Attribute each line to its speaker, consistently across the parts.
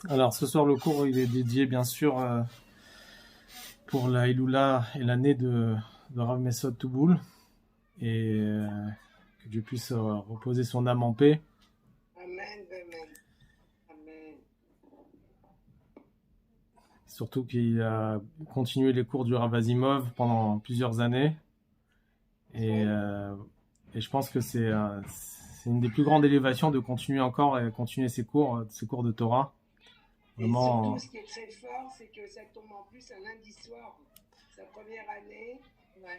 Speaker 1: Alors ce soir le cours il est dédié bien sûr pour la Iloula et l'année de Rav Mesod Touboul et que Dieu puisse reposer son âme en paix.
Speaker 2: Amen, amen, amen.
Speaker 1: Surtout qu'il a continué les cours du Rav Azimov pendant plusieurs années et je pense que c'est une des plus grandes élévations de continuer encore et continuer ces cours de Torah.
Speaker 2: Vraiment... Et surtout, ce qui est très fort, c'est que ça tombe en plus un lundi soir. Sa première année,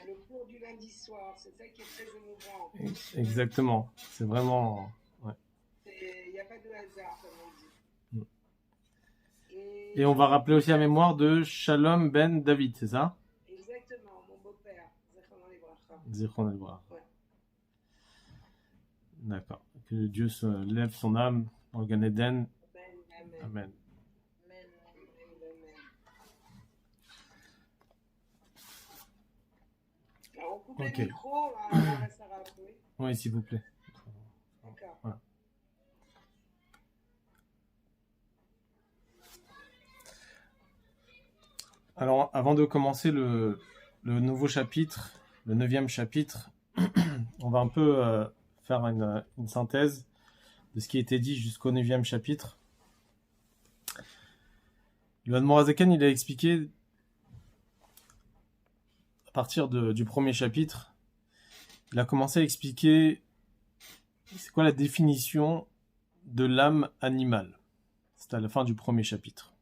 Speaker 2: le cours du lundi soir. C'est ça qui est très émouvant.
Speaker 1: Exactement. C'est vraiment...
Speaker 2: Ouais. Il n'y a pas de hasard, comme on dit.
Speaker 1: Et on va rappeler aussi la mémoire de Shalom ben David, c'est ça?
Speaker 2: Exactement, mon beau-père.
Speaker 1: Zichron al-Bracha. Ouais. D'accord. Que Dieu se lève son âme dans le Gan Eden.
Speaker 2: Amen.
Speaker 1: Amen.
Speaker 2: Alors, on coupe le micro, Sarah.
Speaker 1: Oui, s'il vous plaît.
Speaker 2: D'accord.
Speaker 1: Voilà. Alors, avant de commencer le nouveau chapitre, le 9e chapitre, on va un peu faire une synthèse de ce qui a été dit jusqu'au 9e chapitre. Yohan Morazaken, il a expliqué à partir du premier chapitre, il a commencé à expliquer c'est quoi la définition de l'âme animale. C'est à la fin du premier chapitre.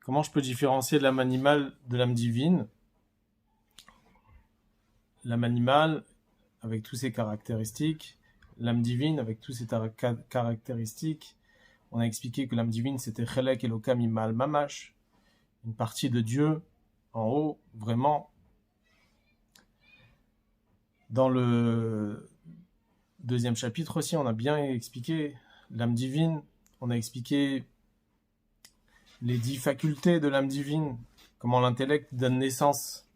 Speaker 1: Comment je peux différencier l'âme animale de l'âme divine? L'âme animale avec toutes ses caractéristiques, l'âme divine avec toutes ses caractéristiques. On a expliqué que l'âme divine c'était Chelek Elokam Imal Mamash, une partie de Dieu en haut, vraiment. Dans le deuxième chapitre aussi, on a bien expliqué l'âme divine, on a expliqué les 10 facultés de l'âme divine, comment l'intellect donne naissance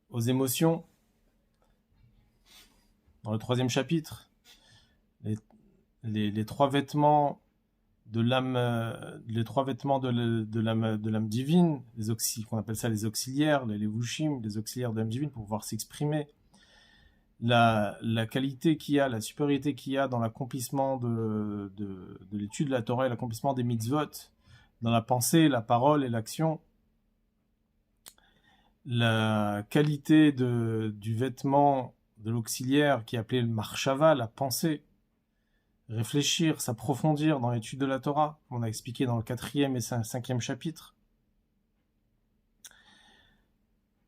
Speaker 1: aux émotions. Dans le troisième chapitre, les trois vêtements de l'âme, de l'âme divine, qu'on appelle ça les auxiliaires, les levushim, les auxiliaires de l'âme divine pour pouvoir s'exprimer. La qualité qu'il y a, la supériorité qu'il y a dans l'accomplissement de l'étude de la Torah et l'accomplissement des mitzvot, dans la pensée, la parole et l'action. La qualité du vêtement de l'auxiliaire qui est appelé le marshava, la pensée, réfléchir, s'approfondir dans l'étude de la Torah, on a expliqué dans le 4e et 5e chapitre.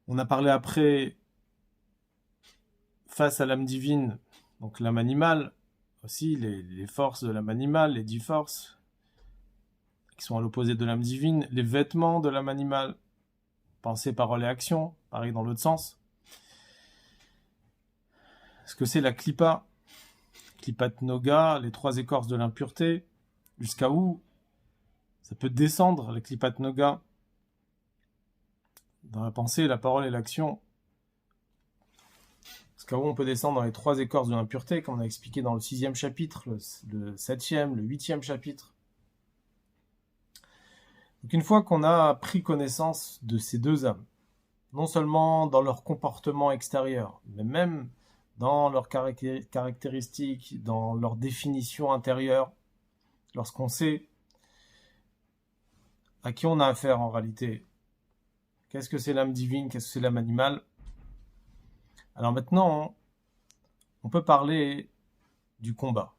Speaker 1: On a parlé après, face à l'âme divine, donc l'âme animale, aussi les forces de l'âme animale, les 10 forces, qui sont à l'opposé de l'âme divine, les vêtements de l'âme animale, pensée, parole et action, pareil dans l'autre sens. Ce que c'est la klipa, klipat noga, les 3 écorces de l'impureté, jusqu'à où ça peut descendre, la klipat noga, dans la pensée, la parole et l'action. Jusqu'à où on peut descendre dans les 3 écorces de l'impureté, comme on a expliqué dans le 6e chapitre, le 7e, le 8e chapitre. Donc une fois qu'on a pris connaissance de ces 2 âmes, non seulement dans leur comportement extérieur, mais même dans leurs caractéristiques, dans leur définition intérieure, lorsqu'on sait à qui on a affaire en réalité, qu'est-ce que c'est l'âme divine, qu'est-ce que c'est l'âme animale. Alors maintenant, on peut parler du combat,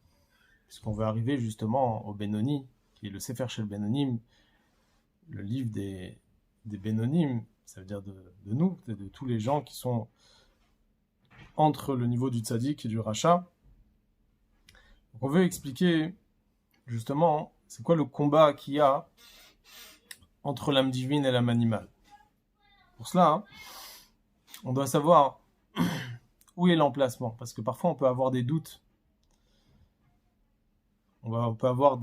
Speaker 1: puisqu'on veut arriver justement au Benoni, qui est le Sefer Shel Benonim, le livre des Benonim, ça veut dire de nous, de tous les gens qui sont entre le niveau du tzaddik et du rachat. Donc on veut expliquer justement c'est quoi le combat qu'il y a entre l'âme divine et l'âme animale. Pour cela, on doit savoir où est l'emplacement, parce que parfois on peut avoir des doutes. On peut avoir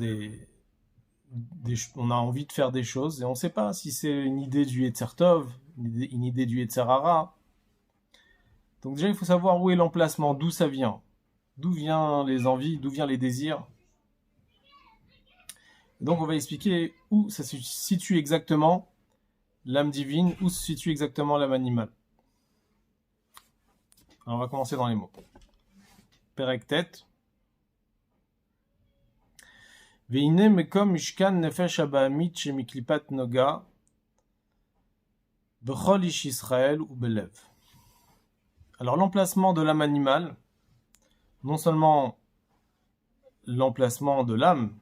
Speaker 1: on a envie de faire des choses et on ne sait pas si c'est une idée du Yetzer Tov, une idée du Yetzer Hara. Donc déjà il faut savoir où est l'emplacement, d'où ça vient, d'où viennent les envies, d'où viennent les désirs. Et donc on va expliquer où ça se situe exactement l'âme divine, où se situe exactement l'âme animale. Alors on va commencer dans les mots. Perek Tet. Veine mekom mishkan nefesh abahamit shemiklipat noga bechol ish Israël ou belev. Alors l'emplacement de l'âme animale, non seulement l'emplacement de l'âme,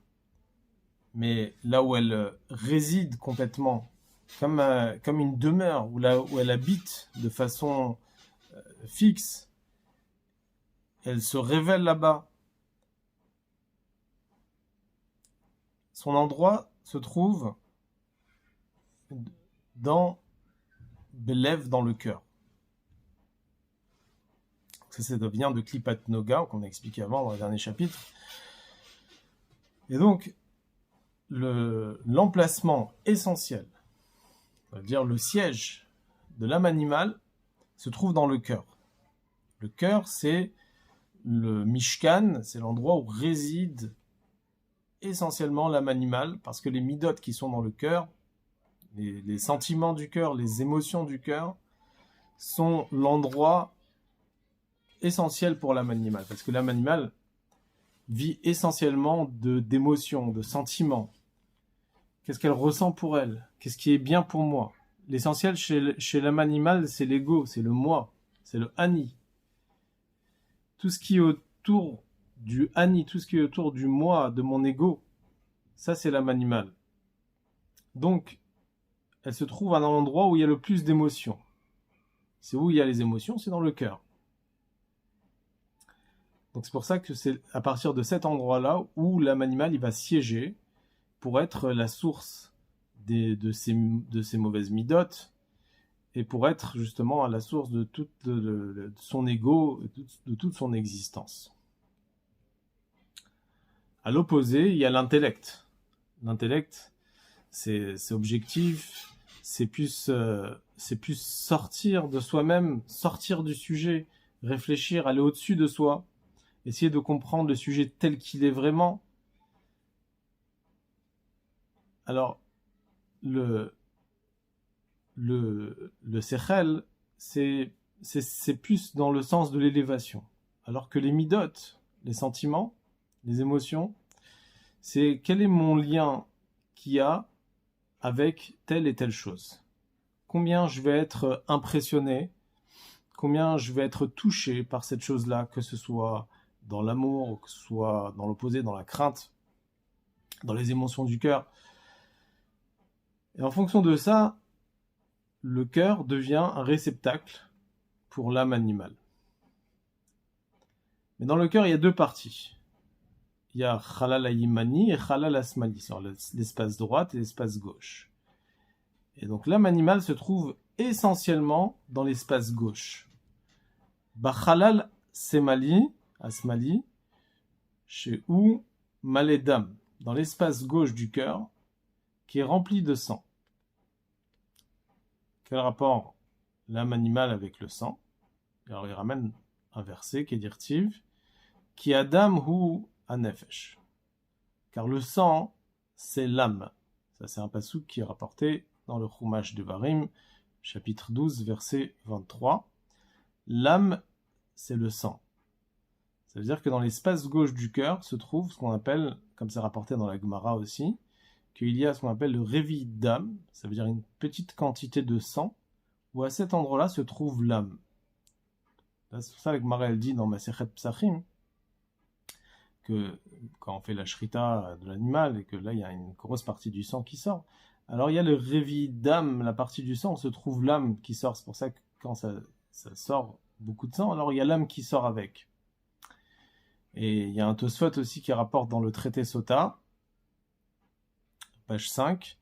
Speaker 1: mais là où elle réside complètement, comme une demeure, où elle habite de façon fixe, elle se révèle là-bas. Son endroit se trouve dans Belev, dans le cœur. Ça vient de Klipat Noga, qu'on a expliqué avant dans le dernier chapitre. Et donc, l'emplacement essentiel, c'est-à-dire le siège de l'âme animale, se trouve dans le cœur. Le cœur, c'est le Mishkan, c'est l'endroit où réside essentiellement l'âme animale, parce que les midot qui sont dans le cœur, les sentiments du cœur, les émotions du cœur, sont l'endroit essentiel pour l'âme animale, parce que l'âme animale vit essentiellement d'émotions, de sentiments. Qu'est-ce qu'elle ressent pour elle? Qu'est-ce qui est bien pour moi? L'essentiel chez l'âme animale, c'est l'ego, c'est le moi, c'est le ani. Tout ce qui est autour du ani, tout ce qui est autour du moi, de mon ego, ça c'est l'âme animale. Donc, elle se trouve à un endroit où il y a le plus d'émotions. C'est où il y a les émotions, c'est dans le cœur. Donc c'est pour ça que c'est à partir de cet endroit-là où l'âme animale il va siéger pour être la source de ces mauvaises midotes et pour être justement à la source de son ego, de toute son existence. À l'opposé, il y a l'intellect. L'intellect, c'est objectif, c'est plus sortir de soi-même, sortir du sujet, réfléchir, aller au-dessus de soi, essayer de comprendre le sujet tel qu'il est vraiment. Alors, le sechel, c'est plus dans le sens de l'élévation. Alors que les midot, les sentiments, les émotions, c'est quel est mon lien qu'il y a avec telle et telle chose. Combien je vais être impressionné, combien je vais être touché par cette chose-là, que ce soit dans l'amour, ou que ce soit dans l'opposé, dans la crainte, dans les émotions du cœur. Et en fonction de ça, le cœur devient un réceptacle pour l'âme animale. Mais dans le cœur, il y a deux parties. Il y a Chalal Ayimani et Chalal Asmali, l'espace droite et l'espace gauche. Et donc l'âme animale se trouve essentiellement dans l'espace gauche. Bachalal Semali, Asmali, chez où Maledam, dans l'espace gauche du cœur, qui est rempli de sang. Quel rapport l'âme animale avec le sang? Alors il ramène un verset qui est dirtiv, qui Adam hu anefesh. Car le sang, c'est l'âme. Ça, c'est un passouk qui est rapporté dans le Chumash de Varim, chapitre 12, verset 23. L'âme, c'est le sang. Ça veut dire que dans l'espace gauche du cœur se trouve ce qu'on appelle, comme c'est rapporté dans la Gemara aussi, qu'il y a ce qu'on appelle le révi d'âme, ça veut dire une petite quantité de sang, où à cet endroit-là se trouve l'âme. C'est pour ça que la Gemara elle dit dans Masechet Psachim, que quand on fait la shrita de l'animal, et que là il y a une grosse partie du sang qui sort, alors il y a le révi d'âme, la partie du sang, où se trouve l'âme qui sort. C'est pour ça que quand ça sort beaucoup de sang, alors il y a l'âme qui sort avec. Et il y a un Tosfot aussi qui rapporte dans le traité Sota, page 5,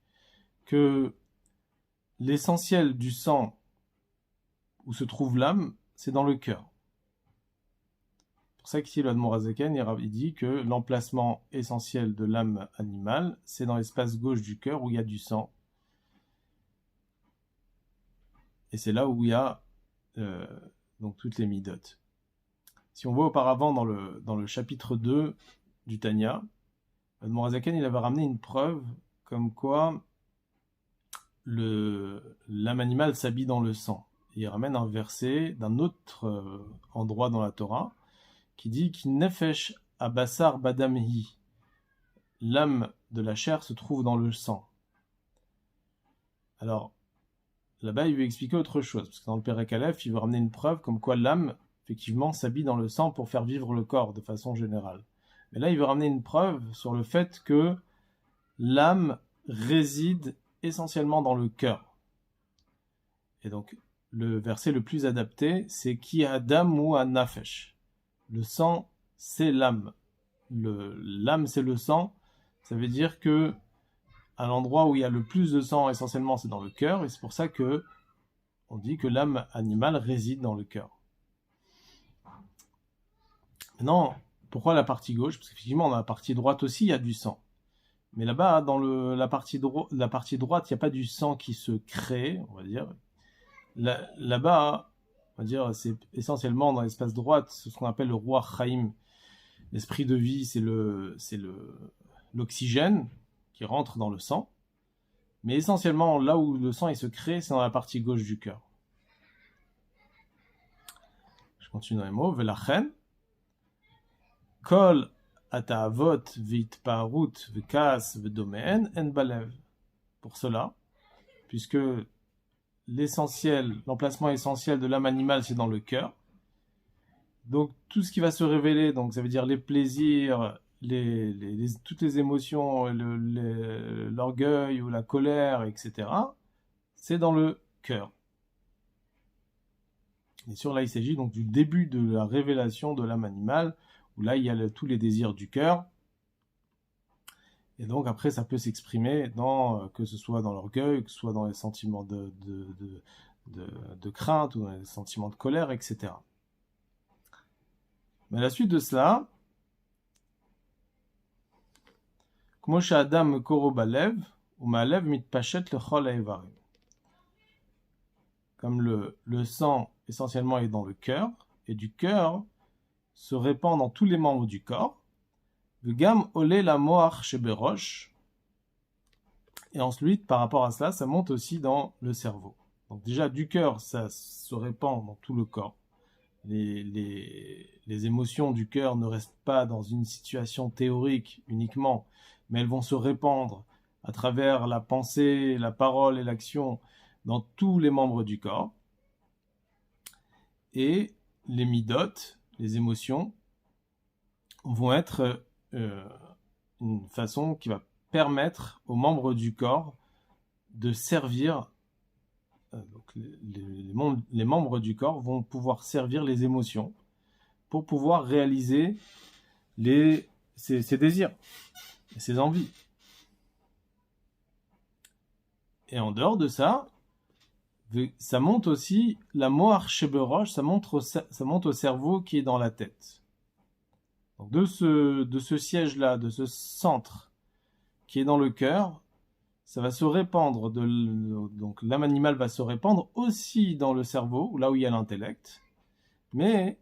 Speaker 1: que l'essentiel du sang où se trouve l'âme, c'est dans le cœur. C'est pour ça qu'ici le Admor HaZaken, il dit que l'emplacement essentiel de l'âme animale, c'est dans l'espace gauche du cœur où il y a du sang. Et c'est là où il y a donc toutes les midotes. Si on voit auparavant dans le chapitre 2 du Tanya, Morazaken, il avait ramené une preuve comme quoi l'âme animale s'habille dans le sang. Et il ramène un verset d'un autre endroit dans la Torah qui dit qu'il nefesh abassar badamhi, l'âme de la chair se trouve dans le sang. Alors, là-bas, il veut expliquer autre chose, parce que dans le Perek Aleph, il veut ramener une preuve comme quoi l'âme, effectivement, s'habille dans le sang pour faire vivre le corps de façon générale. Mais là, il veut ramener une preuve sur le fait que l'âme réside essentiellement dans le cœur. Et donc, le verset le plus adapté, c'est Ki Adam ou Nafesh. Le sang, c'est l'âme. L'âme, c'est le sang. Ça veut dire que à l'endroit où il y a le plus de sang, essentiellement, c'est dans le cœur. Et c'est pour ça que on dit que l'âme animale réside dans le cœur. Maintenant, pourquoi la partie gauche? Parce qu'effectivement, dans la partie droite aussi, il y a du sang. Mais là-bas, dans la partie droite, il n'y a pas du sang qui se crée, on va dire. Là-bas, on va dire, c'est essentiellement dans l'espace droite, ce qu'on appelle le roi Chaim. L'esprit de vie, c'est l'oxygène qui rentre dans le sang. Mais essentiellement, là où le sang il se crée, c'est dans la partie gauche du cœur. Je continue dans les mots. Velachen, kol atavot vitparut vekas vedomen en balev. Pour cela, puisque l'emplacement essentiel de l'âme animale, c'est dans le cœur. Donc tout ce qui va se révéler, donc ça veut dire les plaisirs, toutes les émotions, l'orgueil ou la colère, etc., c'est dans le cœur. Bien sûr, là, il s'agit donc du début de la révélation de l'âme animale, où là, il y a tous les désirs du cœur. Et donc, après, ça peut s'exprimer que ce soit dans l'orgueil, que ce soit dans les sentiments de crainte, ou dans les sentiments de colère, etc. Mais à la suite de cela, Kmo she'adam koro balev, u'ma'alev mitpashet lechol ha'evarim. Comme le sang essentiellement est dans le cœur, et du cœur se répand dans tous les membres du corps, v'gam olé la moach sheberosh, et ensuite, par rapport à cela, ça monte aussi dans le cerveau. Donc déjà, du cœur, ça se répand dans tout le corps. Les émotions du cœur ne restent pas dans une situation théorique uniquement, mais elles vont se répandre à travers la pensée, la parole et l'action dans tous les membres du corps. Et les midot, les émotions, vont être une façon qui va permettre aux membres du corps de servir. Donc les membres du corps vont pouvoir servir les émotions pour pouvoir réaliser ses désirs et ses envies. Et en dehors de ça, ça monte aussi la moach sheberosh, ça monte au cerveau qui est dans la tête. Donc de ce siège-là, de ce centre qui est dans le cœur, ça va se répandre, donc l'âme animale va se répandre aussi dans le cerveau, là où il y a l'intellect. Mais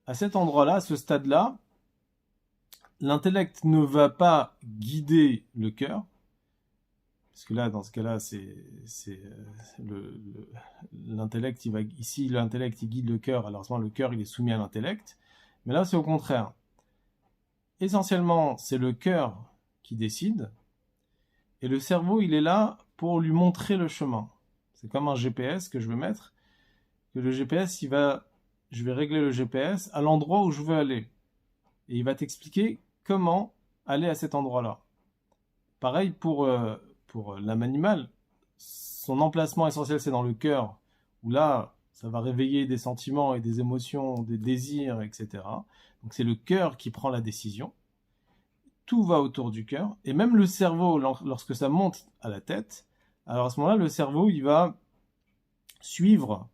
Speaker 1: à cet endroit-là, à ce stade-là, l'intellect ne va pas guider le cœur, parce que là, dans ce cas-là, l'intellect, l'intellect, il guide le cœur, alors à ce moment, le cœur, il est soumis à l'intellect. Mais là, c'est au contraire. Essentiellement, c'est le cœur qui décide, et le cerveau, il est là pour lui montrer le chemin. C'est comme un GPS que je veux mettre, que le GPS, je vais régler le GPS à l'endroit où je veux aller. Et il va t'expliquer comment aller à cet endroit-là. Pareil pour l'âme animale. Son emplacement essentiel, c'est dans le cœur, où là, ça va réveiller des sentiments et des émotions, des désirs, etc. Donc c'est le cœur qui prend la décision. Tout va autour du cœur. Et même le cerveau, lorsque ça monte à la tête, alors à ce moment-là, le cerveau, il va suivre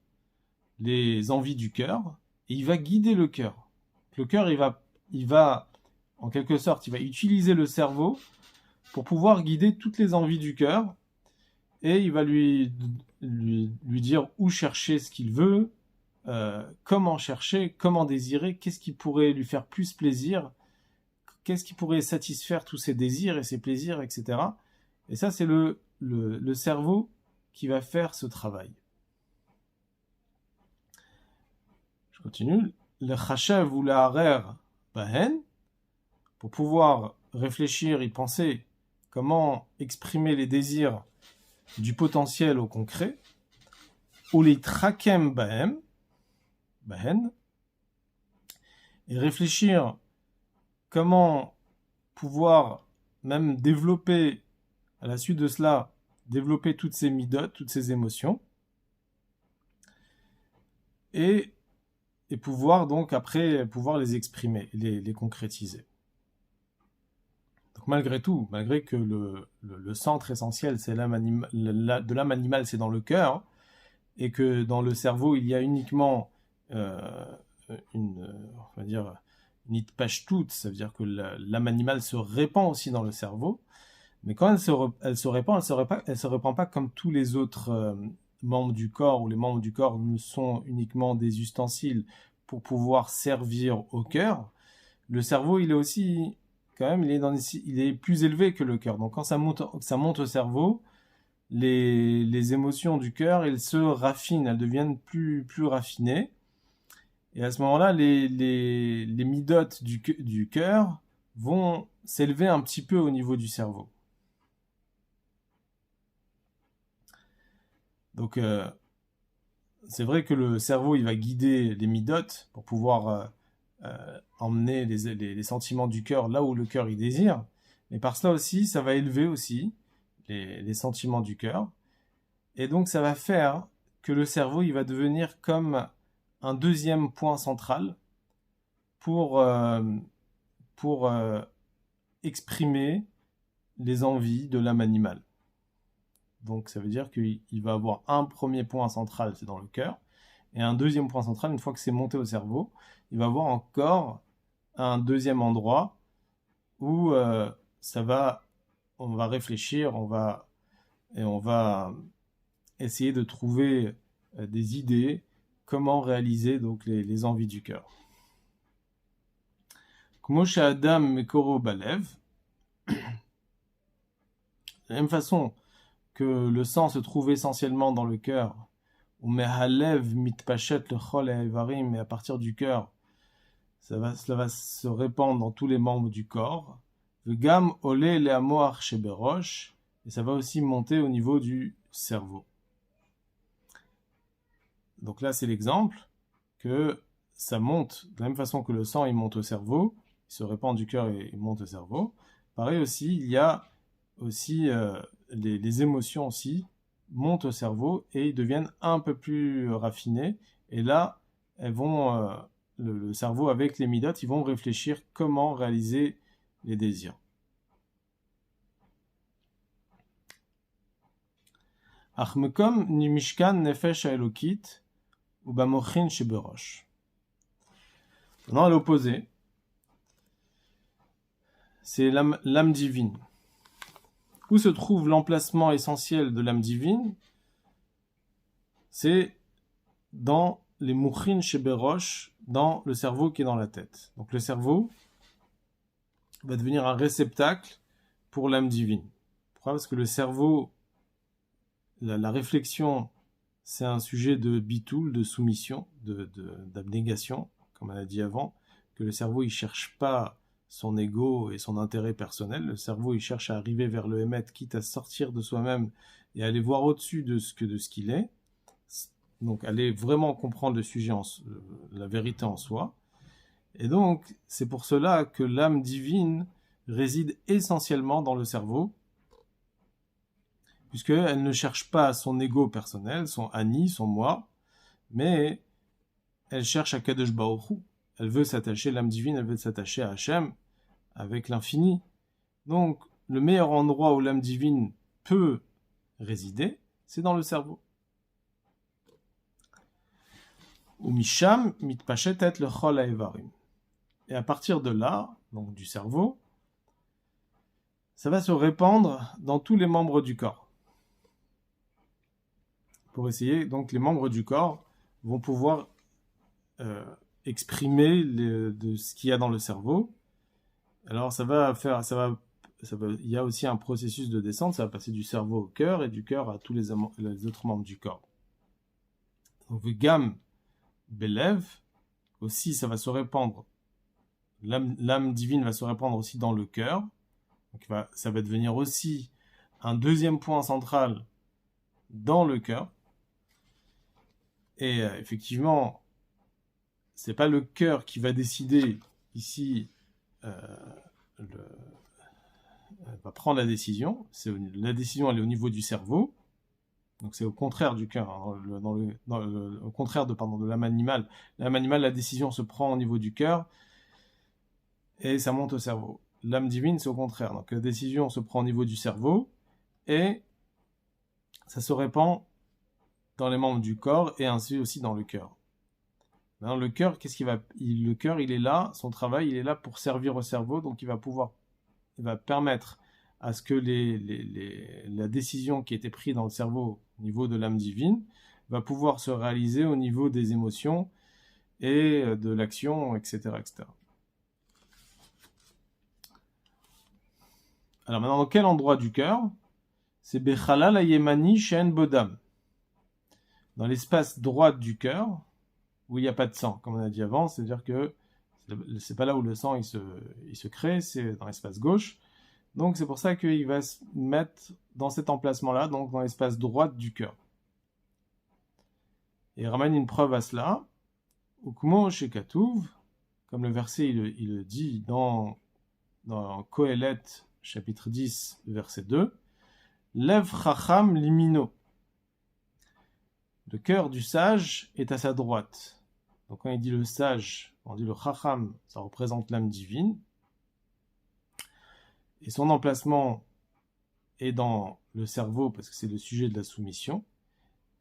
Speaker 1: les envies du cœur et il va guider le cœur. Le cœur, il va, en quelque sorte, il va utiliser le cerveau pour pouvoir guider toutes les envies du cœur et il va lui dire où chercher ce qu'il veut, comment chercher, comment désirer, qu'est-ce qui pourrait lui faire plus plaisir, qu'est-ce qui pourrait satisfaire tous ces désirs et ces plaisirs, etc. Et ça, c'est le cerveau qui va faire ce travail. Je continue. Le chashav ou la harer bahen, pour pouvoir réfléchir et penser comment exprimer les désirs du potentiel au concret, ou les trakem bahen, et réfléchir comment pouvoir même développer, à la suite de cela, développer toutes ces midot, toutes ces émotions, et pouvoir donc après pouvoir les exprimer, les concrétiser. Donc malgré tout, malgré que le centre essentiel de l'âme animale, c'est dans le cœur, et que dans le cerveau, il y a uniquement une itpashtut, ça veut dire que l'âme animale se répand aussi dans le cerveau, mais quand elle se répand, elle se répand pas comme tous les autres membres du corps, où les membres du corps ne sont uniquement des ustensiles pour pouvoir servir au cœur. Le cerveau, il est aussi, quand même, il est plus élevé que le cœur. Donc quand ça monte au cerveau, les émotions du cœur, elles se raffinent, elles deviennent plus raffinées. Et à ce moment-là, les midotes du cœur vont s'élever un petit peu au niveau du cerveau. Donc, c'est vrai que le cerveau, il va guider les midotes pour pouvoir emmener les sentiments du cœur là où le cœur y désire. Mais par cela aussi, ça va élever aussi les sentiments du cœur. Et donc, ça va faire que le cerveau, il va devenir comme un deuxième point central pour exprimer les envies de l'âme animale. Donc ça veut dire qu'il va avoir un premier point central, c'est dans le cœur, et un deuxième point central, une fois que c'est monté au cerveau, il va avoir encore un deuxième endroit où on va réfléchir, on va essayer de trouver des idées, comment réaliser donc les envies du cœur. Kmo Adam Mekoro Balev, de la même façon que le sang se trouve essentiellement dans le cœur, ou mehalev mitpachet le chol et evarim, et à partir du cœur, cela va se répandre dans tous les membres du corps. Vegam ole le amoar sheberosh, et ça va aussi monter au niveau du cerveau. Donc là, c'est l'exemple que ça monte de la même façon que le sang il monte au cerveau, il se répand du cœur et il monte au cerveau. Pareil aussi, il y a aussi les émotions aussi montent au cerveau et ils deviennent un peu plus raffinés. Et là, elles vont le cerveau avec les midotes, ils vont réfléchir comment réaliser les désirs. Achmekom ni mishkan nefesh haelokit ou bamochin sheberosh. Maintenant, à l'opposé, c'est l'âme divine. Où se trouve l'emplacement essentiel de l'âme divine? C'est dans les mouchin sheberosh, dans le cerveau qui est dans la tête. Donc le cerveau va devenir un réceptacle pour l'âme divine. Pourquoi? Parce que le cerveau, la réflexion, c'est un sujet de bitoul, de soumission, d'abnégation, comme on a dit avant, que le cerveau il cherche pas son ego et son intérêt personnel. Le cerveau il cherche à arriver vers le Hémet, quitte à sortir de soi-même et à aller voir au-dessus de ce qu'il est. Donc aller vraiment comprendre le sujet, la vérité en soi. Et donc c'est pour cela que l'âme divine réside essentiellement dans le cerveau, puisqu'elle ne cherche pas son ego personnel, son ani, son moi, mais elle cherche à Kadosh Baruch Hu. Elle veut s'attacher, l'âme divine, elle veut s'attacher à Hachem, avec l'infini. Donc, le meilleur endroit où l'âme divine peut résider, c'est dans le cerveau. Ou misham mitpashetet le chol haevarim. Et à partir de là, donc du cerveau, ça va se répandre dans tous les membres du corps. Pour essayer, donc les membres du corps vont pouvoir exprimer de ce qu'il y a dans le cerveau, Alors il y a aussi un processus de descente, ça va passer du cerveau au cœur et du cœur à tous les autres membres du corps. Donc Vegam Belev, aussi ça va se répandre, l'âme divine va se répandre aussi dans le cœur, donc ça va devenir aussi un deuxième point central dans le cœur. Et effectivement, c'est pas le cœur qui va décider ici, va prendre la décision. La décision, elle est au niveau du cerveau. Donc c'est au contraire du cœur, hein, au contraire de l'âme animale. L'âme animale, la décision se prend au niveau du cœur et ça monte au cerveau. L'âme divine, c'est au contraire. Donc la décision se prend au niveau du cerveau et ça se répand dans les membres du corps et ainsi aussi dans le cœur. Maintenant, le cœur, le cœur, il est là, son travail, il est là pour servir au cerveau, donc il va permettre à ce que la décision qui a été prise dans le cerveau au niveau de l'âme divine va pouvoir se réaliser au niveau des émotions et de l'action, etc., etc. Alors maintenant, dans quel endroit du cœur? C'est Bechalal Ayemani Shen Bodam. Dans l'espace droit du cœur, où il n'y a pas de sang, comme on a dit avant, c'est-à-dire que c'est pas là où le sang il se crée, c'est dans l'espace gauche. Donc c'est pour ça qu'il va se mettre dans cet emplacement-là, donc dans l'espace droit du cœur. Et il ramène une preuve à cela. Ukmo Shekatouv, comme le verset il le dit dans Kohelet, chapitre 10, verset 2, Lev Chacham Limino. Le cœur du sage est à sa droite. Donc quand il dit le sage, on dit le Chacham, ça représente l'âme divine. Et son emplacement est dans le cerveau parce que c'est le sujet de la soumission.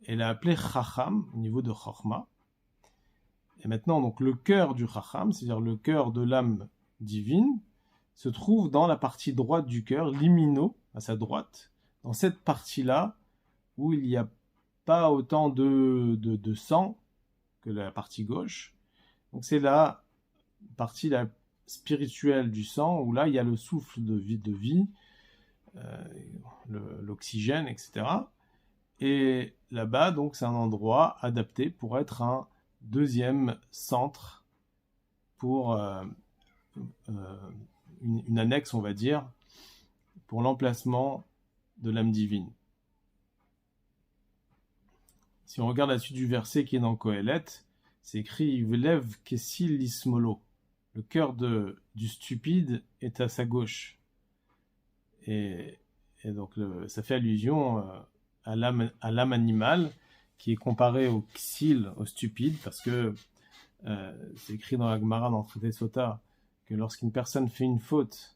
Speaker 1: Elle a appelé Chacham au niveau de Chochma. Et maintenant, donc le cœur du Chacham, c'est-à-dire le cœur de l'âme divine, se trouve dans la partie droite du cœur, limino, à sa droite, dans cette partie-là où il n'y a pas autant de sang que la partie gauche. Donc c'est la partie spirituelle du sang où là il y a le souffle de vie, l'oxygène, etc. Et là-bas, donc c'est un endroit adapté pour être un deuxième centre pour une annexe, on va dire, pour l'emplacement de l'âme divine. Si on regarde la suite du verset qui est dans Kohelet, c'est écrit Velev Kesil Lismolo. Le cœur du stupide est à sa gauche. Et donc ça fait allusion à l'âme animale qui est comparée au Ksil, au stupide, parce que c'est écrit dans la Gemara, dans le traité Sota, que lorsqu'une personne fait une faute,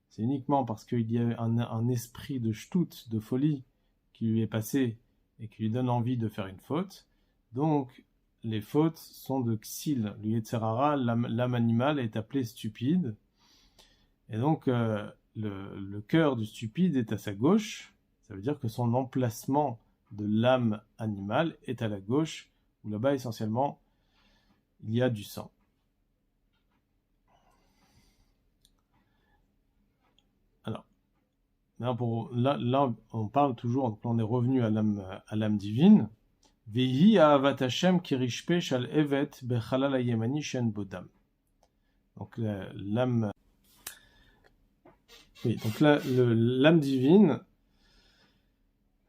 Speaker 1: c'est uniquement parce qu'il y a un esprit de shtout, de folie, qui lui est passé et qui lui donne envie de faire une faute. Donc, les fautes sont de Ksil. Le Yetzerara, l'âme animale, est appelée stupide. Et donc, le cœur du stupide est à sa gauche. Ça veut dire que son emplacement de l'âme animale est à la gauche, où là-bas, essentiellement, il y a du sang. Alors, là, on parle toujours, donc on est revenu à l'âme divine. Vehi ahavat Hashem kirishpe shal evet bechalal hayemani shen bodam. Donc l'âme, oui, donc là, l'âme divine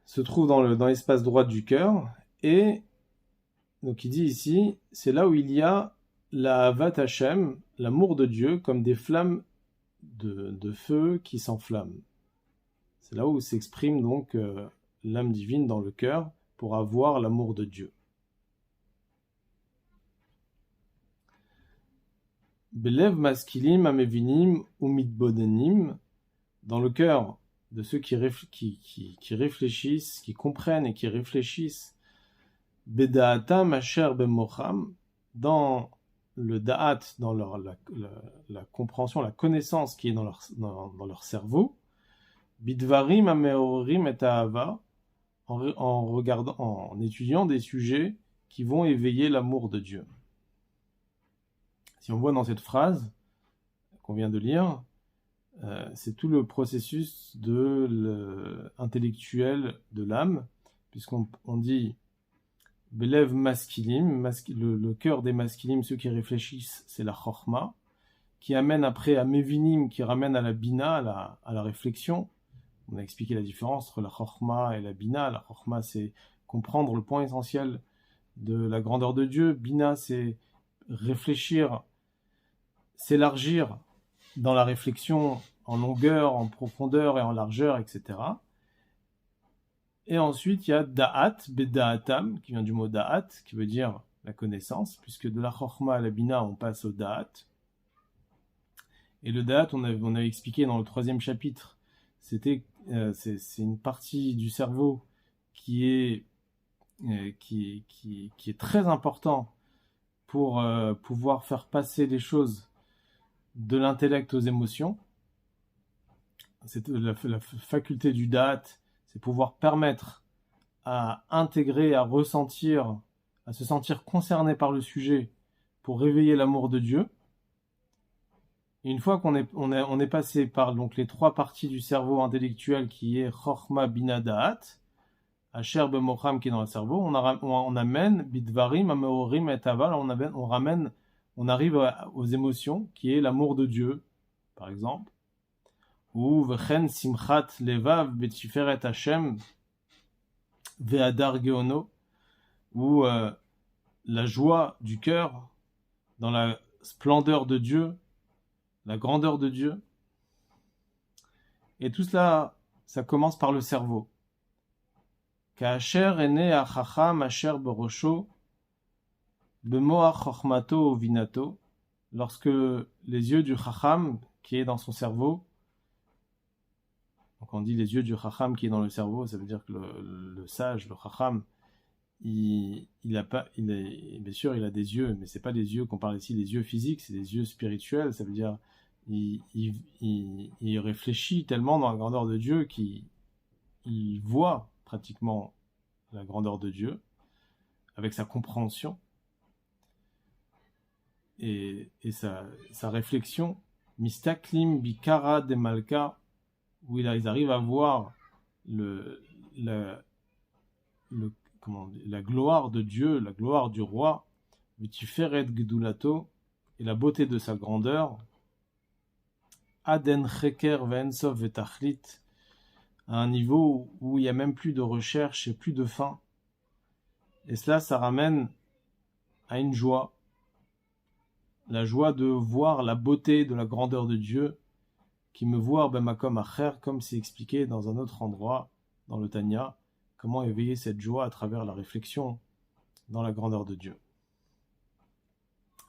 Speaker 1: se trouve dans l'espace droit du cœur, et donc il dit ici, c'est là où il y a la ahavat Hashem, l'amour de Dieu, comme des flammes de feu qui s'enflamment. C'est là où s'exprime donc l'âme divine dans le cœur pour avoir l'amour de Dieu. Belev maskilim amevinim umitbodenim, dans le cœur de ceux qui réfléchissent, qui comprennent et qui réfléchissent, bedaatam asher bemocham, dans le da'at, dans la compréhension, la connaissance qui est dans leur cerveau, bidvarim ameorim et ahava, en étudiant des sujets qui vont éveiller l'amour de Dieu. Si on voit dans cette phrase qu'on vient de lire, c'est tout le processus intellectuel de l'âme, puisqu'on dit Belev maskilim, le cœur des maskilim, ceux qui réfléchissent, c'est la chorma, qui amène après à mevinim, qui ramène à la bina, à la réflexion. On a expliqué la différence entre la chorma et la bina. La chorma, c'est comprendre le point essentiel de la grandeur de Dieu. Bina, c'est réfléchir, s'élargir dans la réflexion en longueur, en profondeur et en largeur, etc. Et ensuite, il y a da'at, beda'atam, qui vient du mot da'at, qui veut dire la connaissance, puisque de la chorma à la bina, on passe au da'at. Et le da'at, on avait expliqué dans le 3e chapitre, c'est une partie du cerveau qui est très important pour pouvoir faire passer les choses de l'intellect aux émotions. C'est la faculté du da'at, c'est pouvoir permettre à intégrer, à ressentir, à se sentir concerné par le sujet pour réveiller l'amour de Dieu. Et une fois qu'on est passé par donc les 3 parties du cerveau intellectuel qui est Chorma Bina Da'at, Asher Bemocham qui est dans le cerveau, on amène Bidvarim, Ameorim et Aval, on arrive aux émotions qui est l'amour de Dieu, par exemple. Ou Vechen Simchat Levav Betiferet Hashem Ve'adar Geono, ou la joie du cœur dans la splendeur de Dieu, la grandeur de Dieu. Et tout cela, ça commence par le cerveau. Ka'asher ene achacham asher berosho bemoach chochmato vinato, lorsque les yeux du chacham qui est dans son cerveau, donc on dit les yeux du chacham qui est dans le cerveau, ça veut dire que le sage, le chacham, bien sûr il a des yeux, mais c'est pas des yeux qu'on parle ici, les yeux physiques, c'est des yeux spirituels, ça veut dire il réfléchit tellement dans la grandeur de Dieu qu'il voit pratiquement la grandeur de Dieu avec sa compréhension et sa réflexion. Mistaklim bikara de malka, où ils arrivent à voir la gloire de Dieu, la gloire du roi, Vitiferet Gdulato, et la beauté de sa grandeur, Aden Cheker Ve'ensov Vetachlit, à un niveau où il n'y a même plus de recherche et plus de fin. Et cela, ça ramène à une joie, la joie de voir la beauté de la grandeur de Dieu, qui me voit bemakom acher, comme c'est expliqué dans un autre endroit, dans le Tanya, comment éveiller cette joie à travers la réflexion dans la grandeur de Dieu.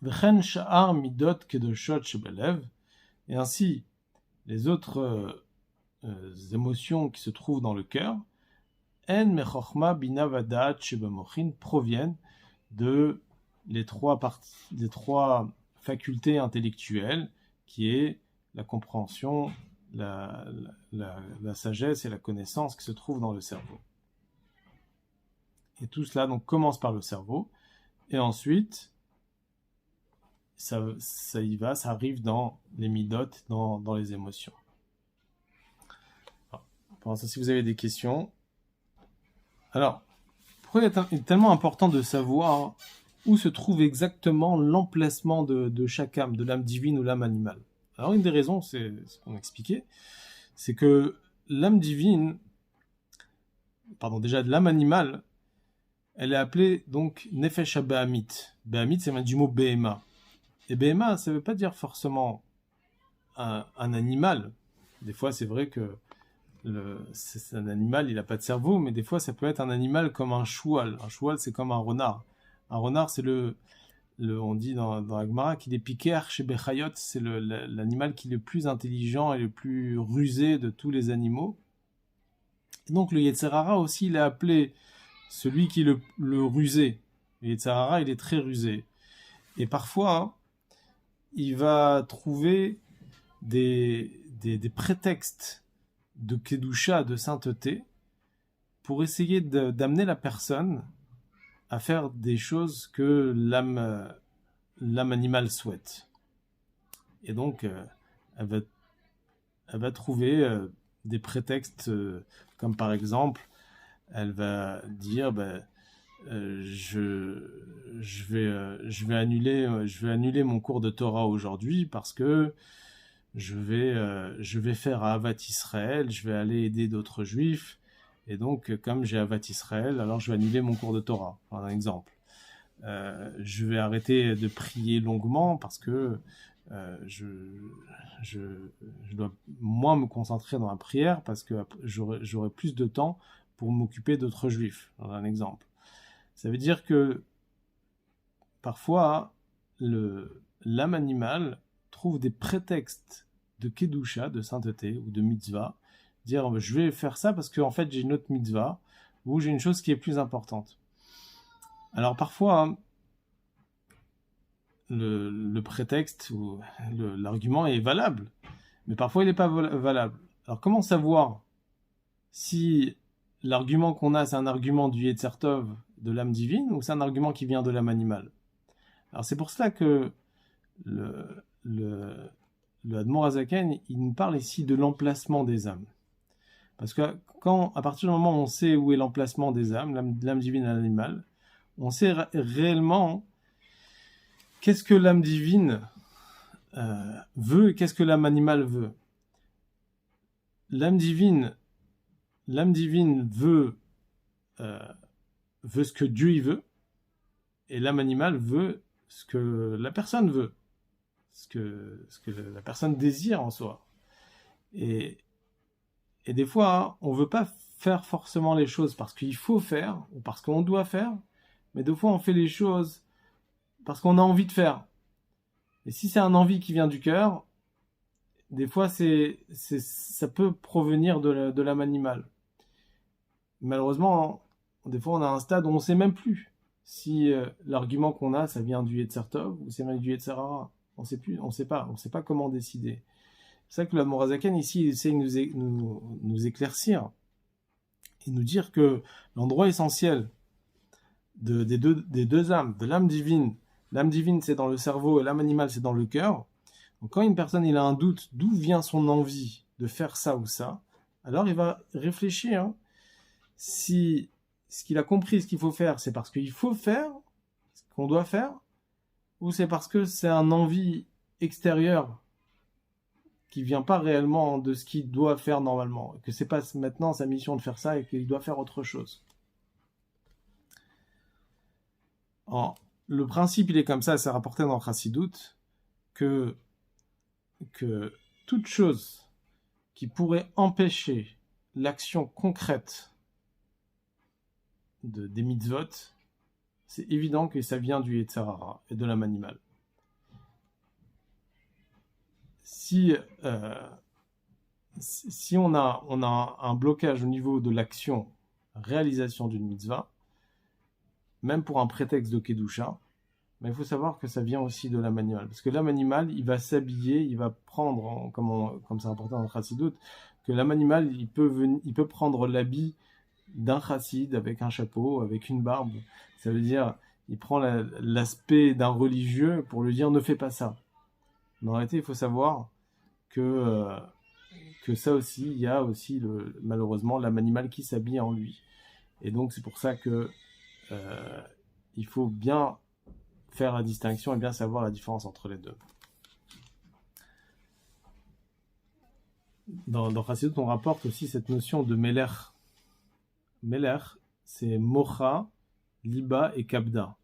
Speaker 1: V'chen sha'ar midot kedoshot shebelev, et ainsi les autres émotions qui se trouvent dans le cœur, en mechochma bina vadat shebemochin, proviennent de les trois facultés intellectuelles, qui est la compréhension, la sagesse et la connaissance qui se trouvent dans le cerveau. Et tout cela donc commence par le cerveau, et ensuite ça arrive dans les midotes, dans les émotions. Alors, pour l'instant, si vous avez des questions. Alors, pourquoi il est tellement important de savoir où se trouve exactement l'emplacement de chaque âme, de l'âme divine ou l'âme animale? Alors, une des raisons, c'est ce qu'on expliquait, c'est que l'âme divine, déjà de l'âme animale, elle est appelée donc Nefesh HaBehamit. Behamit, c'est du mot Behema. Et Behema, ça ne veut pas dire forcément un animal. Des fois, c'est vrai que c'est un animal, il n'a pas de cerveau, mais des fois, ça peut être un animal comme un choual. Un choual, c'est comme un renard. Un renard, c'est on dit dans la Gemara qu'il est piquer chez Bechayot, c'est l'animal qui est le plus intelligent et le plus rusé de tous les animaux. Et donc, le Yetzer Hara aussi, il est appelé celui qui est le rusé. Le Yetzer Hara, il est très rusé. Et parfois, il va trouver des prétextes de Kedusha, de sainteté, pour essayer d'amener la personne à faire des choses que l'âme animale souhaite. Et donc, elle elle va trouver des prétextes, comme par exemple, elle va dire, je vais annuler mon cours de Torah aujourd'hui parce que je vais faire Ahavat Israël, je vais aller aider d'autres juifs, et donc comme j'ai Ahavat Israël, alors je vais annuler mon cours de Torah, par un exemple. Je vais arrêter de prier longuement parce que euh, je, je, je dois moins me concentrer dans la prière parce que j'aurai plus de temps pour m'occuper d'autres juifs, dans un exemple. Ça veut dire que parfois, l'âme animale trouve des prétextes de kedusha, de sainteté ou de mitzvah, dire je vais faire ça parce qu'en fait j'ai une autre mitzvah ou j'ai une chose qui est plus importante. Alors parfois, le prétexte ou l'argument est valable, mais parfois il n'est pas valable. Alors comment savoir si l'argument qu'on a, c'est un argument du Yetzer Tov, de l'âme divine, ou c'est un argument qui vient de l'âme animale? Alors c'est pour cela que le Admor Hazaken, il nous parle ici de l'emplacement des âmes. Parce que à partir du moment où on sait où est l'emplacement des âmes, l'âme divine et l'animal, on sait réellement qu'est-ce que l'âme divine veut et qu'est-ce que l'âme animale veut. L'âme divine veut ce que Dieu y veut, et l'âme animale veut ce que la personne veut, ce que la personne désire en soi. Et des fois, on ne veut pas faire forcément les choses parce qu'il faut faire, ou parce qu'on doit faire, mais des fois on fait les choses parce qu'on a envie de faire. Et si c'est un envie qui vient du cœur, des fois ça peut provenir de l'âme animale. Malheureusement, des fois on a un stade où on ne sait même plus si l'argument qu'on a, ça vient du Yetzer Tov ou c'est même du Yetzer Hara. On ne sait pas comment décider. C'est ça que l'Admor Hazaken ici essaie de nous éclaircir et nous dire que l'endroit essentiel des deux âmes, de l'âme divine c'est dans le cerveau et l'âme animale c'est dans le cœur. Donc quand une personne il a un doute d'où vient son envie de faire ça ou ça, alors il va réfléchir si ce qu'il a compris, ce qu'il faut faire, c'est parce qu'il faut faire ce qu'on doit faire, ou c'est parce que c'est un envie extérieure qui vient pas réellement de ce qu'il doit faire normalement, et que c'est pas maintenant sa mission de faire ça et qu'il doit faire autre chose. Alors, le principe il est comme ça, c'est rapporté dans Chassidut, que toute chose qui pourrait empêcher l'action concrète des mitzvot, c'est évident que ça vient du Yetzer Hara et de l'âme animale. Si on a un blocage au niveau de l'action, réalisation d'une mitzvah, même pour un prétexte de Kedusha, mais il faut savoir que ça vient aussi de l'âme animale. Parce que l'âme animale, il va s'habiller, il va prendre, comme c'est important dans le Chassidut, que l'âme animale, il peut prendre l'habit d'un chassid avec un chapeau, avec une barbe. Ça veut dire, il prend l'aspect d'un religieux pour lui dire ne fais pas ça. Mais en réalité, il faut savoir que ça aussi, il y a aussi malheureusement l'âme animale qui s'habille en lui. Et donc c'est pour ça que il faut bien faire la distinction et bien savoir la différence entre les deux. Dans Chassidut, on rapporte aussi cette notion de Meler. Meler, c'est Mocha, Liba et Kabda.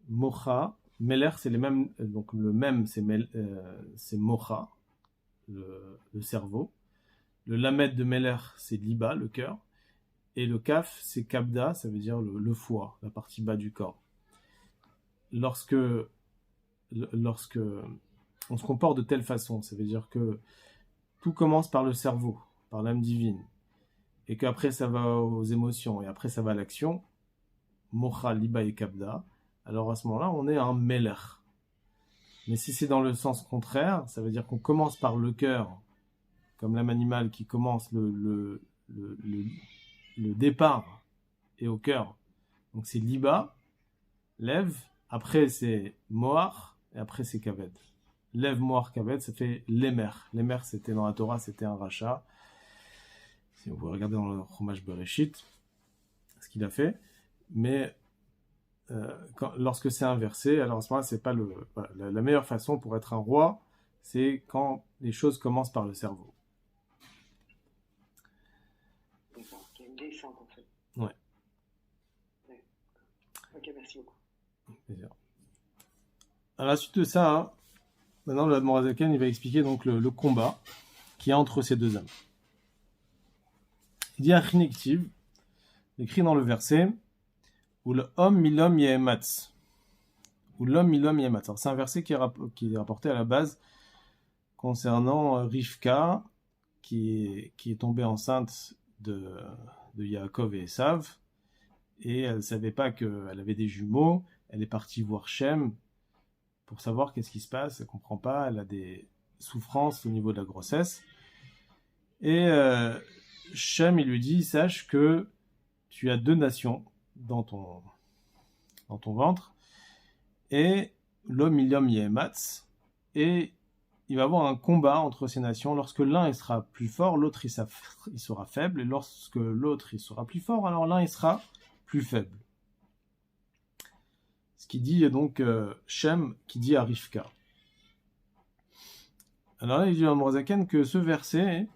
Speaker 1: Mocha, Meler, c'est les mêmes, donc le même, c'est Mocha, le cerveau. Le Lamed de Meler, c'est Liba, le cœur. Et le Kaf, c'est Kabda, ça veut dire le foie, la partie bas du corps. Lorsque on se comporte de telle façon, ça veut dire que tout commence par le cerveau, par l'âme divine, et qu'après ça va aux émotions, et après ça va à l'action, Mocha, Liba et Kabda, alors à ce moment-là, on est un Meler. Mais si c'est dans le sens contraire, ça veut dire qu'on commence par le cœur, comme l'âme animale qui commence le départ et au cœur. Donc c'est Liba, lève, après c'est Moach, et après c'est Kaved. Lev Moar Kaved, ça fait Lemer. Lemer, c'était dans la Torah, c'était un rachat. Si vous regardez dans le Chumash Bereshit, ce qu'il a fait. Mais lorsque c'est inversé, alors à ce moment-là, c'est pas la meilleure façon pour être un roi, c'est quand les choses commencent par le cerveau.
Speaker 2: D'accord, il y a une descente en fait.
Speaker 1: Ouais.
Speaker 2: Ok, merci beaucoup.
Speaker 1: Plaisir. À la suite de ça, maintenant le Admorazaken il va expliquer donc le combat qu'il y a entre ces deux hommes. Il dit Achiniktiv, écrit dans le verset, où le homme milom yehematz. Ou l'homme milom yehematz. Alors c'est un verset qui est rapporté à la base concernant Rivka, qui est tombée enceinte de Yaakov et Esav, et elle ne savait pas qu'elle avait des jumeaux. Elle est partie voir Shem pour savoir qu'est-ce qui se passe. Elle ne comprend pas, elle a des souffrances au niveau de la grossesse. Et Shem, il lui dit, sache que tu as 2 nations dans ton ventre, et l'homme ilium yehematz, et il va y avoir un combat entre ces nations. Lorsque l'un il sera plus fort, l'autre il sera faible, et lorsque l'autre il sera plus fort, alors l'un il sera plus faible. Ce qui dit donc Shem, qui dit à Rivka. Alors là, il dit à Admorazaken que ce verset,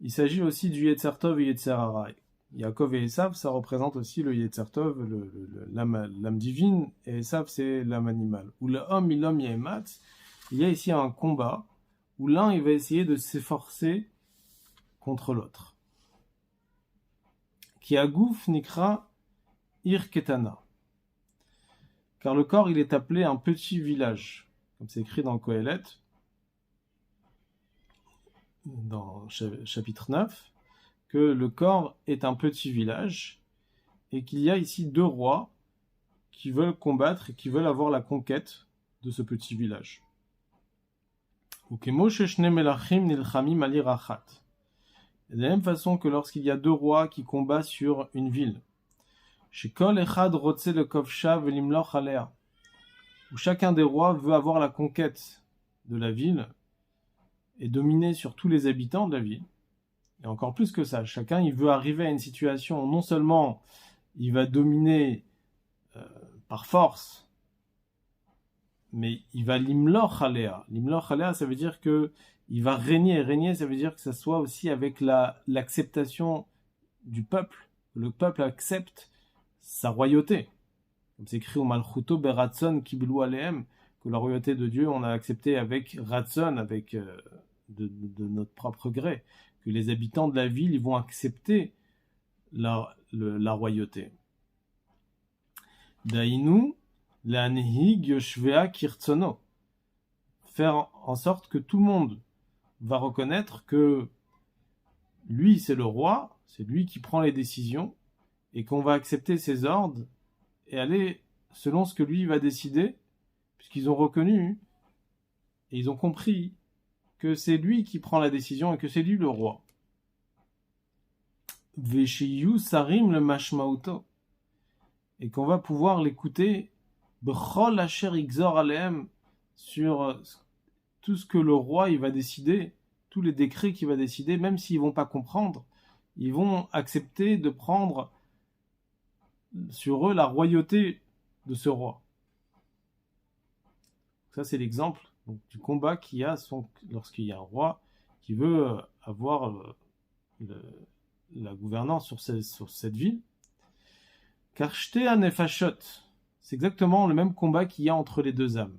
Speaker 1: il s'agit aussi du Yetzer Tov et Yetzer Hara. Yaakov et Esav, ça représente aussi le Yetzer Tov, l'âme divine, et Esav, c'est l'âme animale. Ou le homme, l'homme yehematz, il y a ici un combat où l'un, il va essayer de s'efforcer contre l'autre. Ki agouf nikra ir ketana. Car le corps, il est appelé un petit village, comme c'est écrit dans Kohelet, dans chapitre 9, que le corps est un petit village, et qu'il y a ici 2 rois qui veulent combattre et qui veulent avoir la conquête de ce petit village. De la même façon que lorsqu'il y a 2 rois qui combattent sur une ville, où chacun des rois veut avoir la conquête de la ville et dominer sur tous les habitants de la ville. Et encore plus que ça, chacun il veut arriver à une situation où non seulement il va dominer par force, mais il va limloch alea. Limloch alea, ça veut dire que il va régner. Et régner, ça veut dire que ça soit aussi avec l'acceptation du peuple. Le peuple accepte sa royauté. Comme c'est écrit au Malchuto Beratson Kiblu Aleem, que la royauté de Dieu, on a accepté avec Ratson, avec de notre propre gré. Que les habitants de la ville, ils vont accepter la royauté. Dainu, la nehig shvea kirtsono. Faire en sorte que tout le monde va reconnaître que lui, c'est le roi, c'est lui qui prend les décisions, et qu'on va accepter ses ordres et aller selon ce que lui va décider, puisqu'ils ont reconnu et ils ont compris que c'est lui qui prend la décision et que c'est lui le roi. Veshiyu sarim le mashmauto, et qu'on va pouvoir l'écouter b'chol asher igzor aleem, sur tout ce que le roi il va décider, tous les décrets qu'il va décider, même s'ils vont pas comprendre, ils vont accepter de prendre sur eux la royauté de ce roi. Ça c'est l'exemple donc, du combat qu'il y a lorsqu'il y a un roi qui veut avoir la gouvernance sur cette ville. Car shte anefashot, c'est exactement le même combat qu'il y a entre les 2 âmes.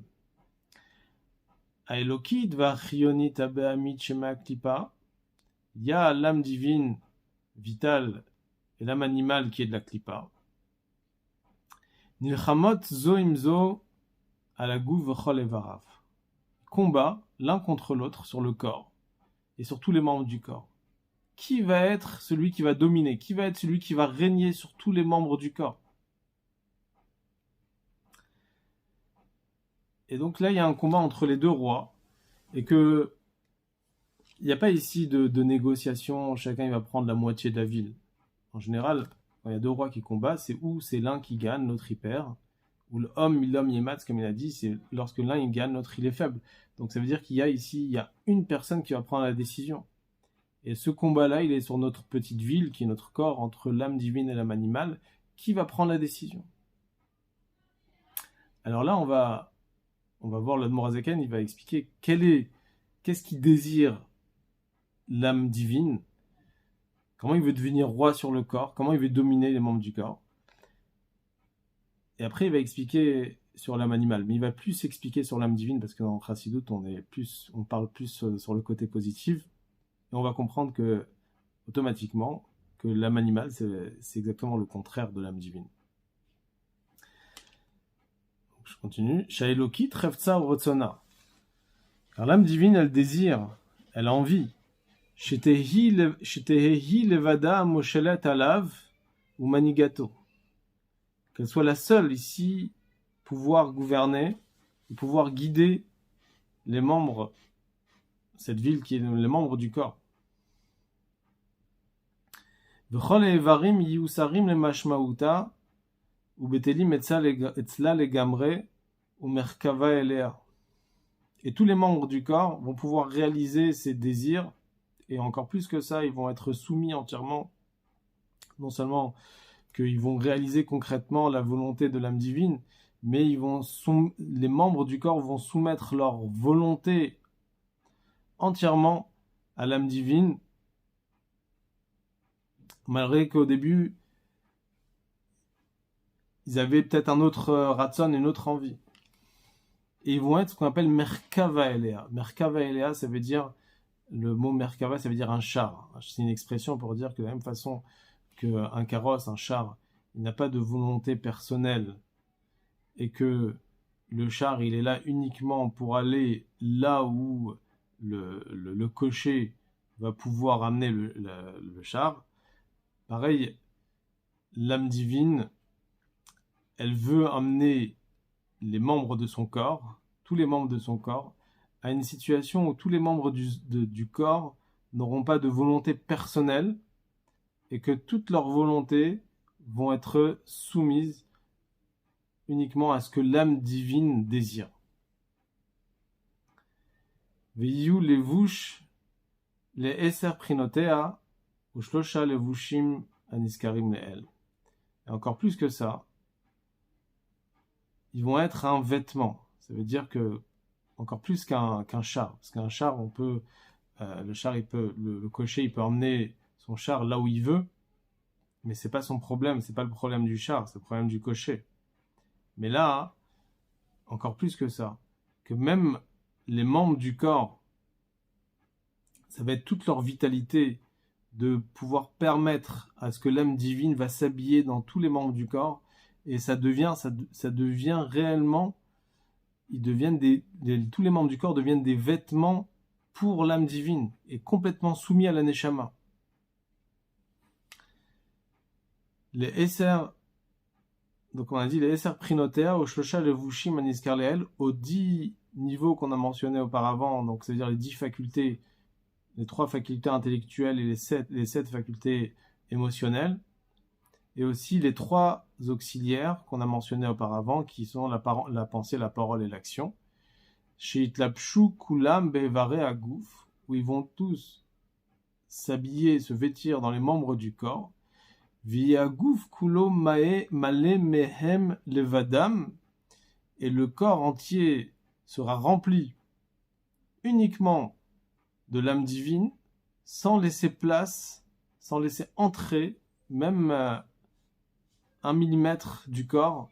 Speaker 1: Aelokid va chionit abeamit shema klipa, il y a l'âme divine vitale et l'âme animale qui est de la klipa. Nilchamot zo imzo alagu v'chol evarav. Combat l'un contre l'autre sur le corps et sur tous les membres du corps. Qui va être celui qui va dominer? Qui va être celui qui va régner sur tous les membres du corps? Et donc là, il y a un combat entre les 2 rois, et que il n'y a pas ici de négociation, chacun il va prendre la moitié de la ville. En général, quand il y a 2 rois qui combattent, c'est l'un qui gagne, l'autre il perd, ou l'homme yematz, comme il a dit, c'est lorsque l'un il gagne, l'autre il est faible. Donc ça veut dire qu'il y a une personne qui va prendre la décision. Et ce combat-là, il est sur notre petite ville, qui est notre corps, entre l'âme divine et l'âme animale, qui va prendre la décision. Alors là, on va voir l'Admor Hazaken, il va expliquer qu'est-ce qu'il désire l'âme divine, comment il veut devenir roi sur le corps, comment il veut dominer les membres du corps. Et après, il va expliquer sur l'âme animale, mais il va plus expliquer sur l'âme divine, parce que dans Chassidut, on parle plus sur le côté positif, et on va comprendre que, automatiquement, que l'âme animale, c'est exactement le contraire de l'âme divine. Donc, je continue. Shaeloki trefza rotsona. Car l'âme divine, elle désire, elle a envie. Shetehi levada moshelet alav ou manigato. Qu'elle soit la seule ici, pouvoir gouverner, pouvoir guider les membres, cette ville qui est les membres du corps. V'chol evarim yusarim le mashmauta ou betelim etzla legamre ou merkava elea. Et tous les membres du corps vont pouvoir réaliser ces désirs, et encore plus que ça, ils vont être soumis entièrement, non seulement qu'ils vont réaliser concrètement la volonté de l'âme divine, mais les membres du corps vont soumettre leur volonté entièrement à l'âme divine, malgré qu'au début, ils avaient peut-être un autre ratson, une autre envie. Et ils vont être ce qu'on appelle Merkava Elea. Merkava Elea, ça veut dire, le mot Merkava, ça veut dire un char. C'est une expression pour dire que de la même façon qu'un carrosse, un char, il n'a pas de volonté personnelle, et que le char, il est là uniquement pour aller là où le cocher va pouvoir amener le char. Pareil, l'âme divine, elle veut amener les membres de son corps, tous les membres de son corps, à une situation où tous les membres du corps n'auront pas de volonté personnelle, et que toutes leurs volontés vont être soumises uniquement à ce que l'âme divine désire. Veyu levush le eser prinotea ou shlosha levushim aniskarim leel. Et encore plus que ça, ils vont être un vêtement. Ça veut dire que encore plus qu'un char, parce qu'un char, le cocher, il peut emmener son char là où il veut, mais c'est pas son problème, c'est pas le problème du char, c'est le problème du cocher. Mais là, encore plus que ça, que même les membres du corps, ça va être toute leur vitalité de pouvoir permettre à ce que l'âme divine va s'habiller dans tous les membres du corps, et ça devient réellement, tous les membres du corps deviennent des vêtements pour l'âme divine, et complètement soumis à la neshama. Les Esser, donc on a dit les Esser Prinotea, au Shosha Levushim Aniskar Leel, aux 10 niveaux qu'on a mentionnés auparavant, donc c'est-à-dire les 10 facultés, les 3 facultés intellectuelles et les 7 facultés émotionnelles, et aussi les 3 auxiliaires qu'on a mentionnés auparavant, qui sont la pensée, la parole et l'action. Chez Itlapshu Kulam Bevare Agouf, où ils vont tous s'habiller, se vêtir dans les membres du corps. Viagouf kulo mae male mehem levadam, et le corps entier sera rempli uniquement de l'âme divine, sans laisser place, sans laisser entrer même 1 millimètre du corps,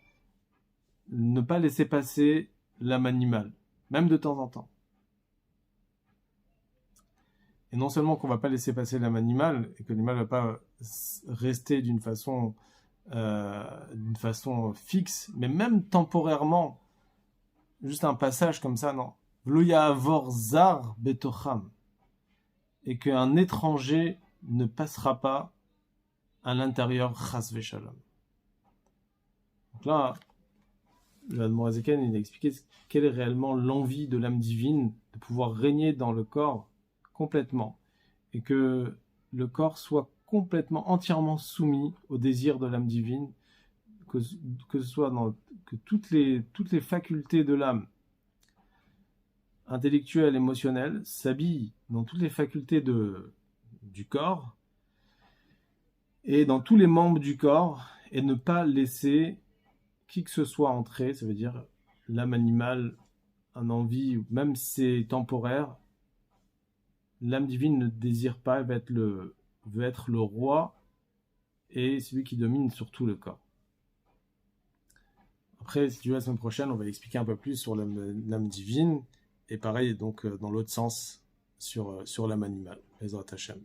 Speaker 1: ne pas laisser passer l'âme animale, même de temps en temps. Et non seulement qu'on ne va pas laisser passer l'âme animale, et que l'animal ne va pas rester d'une façon fixe, mais même temporairement, juste un passage comme ça, non. V'loya avor zar betocham, et qu'un étranger ne passera pas à l'intérieur chas v'shalom. Donc là, l'Admor Hazaken, il a expliqué quelle est réellement l'envie de l'âme divine de pouvoir régner dans le corps complètement, et que le corps soit complètement, entièrement soumis au désir de l'âme divine, que ce soit que toutes les facultés de l'âme, intellectuelles, émotionnelles, s'habillent dans toutes les facultés du corps et dans tous les membres du corps, et ne pas laisser qui que ce soit entrer, ça veut dire l'âme animale, un envie, même si c'est temporaire, l'âme divine ne désire pas, elle veut être le roi et celui qui domine sur tout le corps. Après, si tu veux, la semaine prochaine, on va expliquer un peu plus sur l'âme divine, et pareil, donc dans l'autre sens, sur l'âme animale, les Hashem.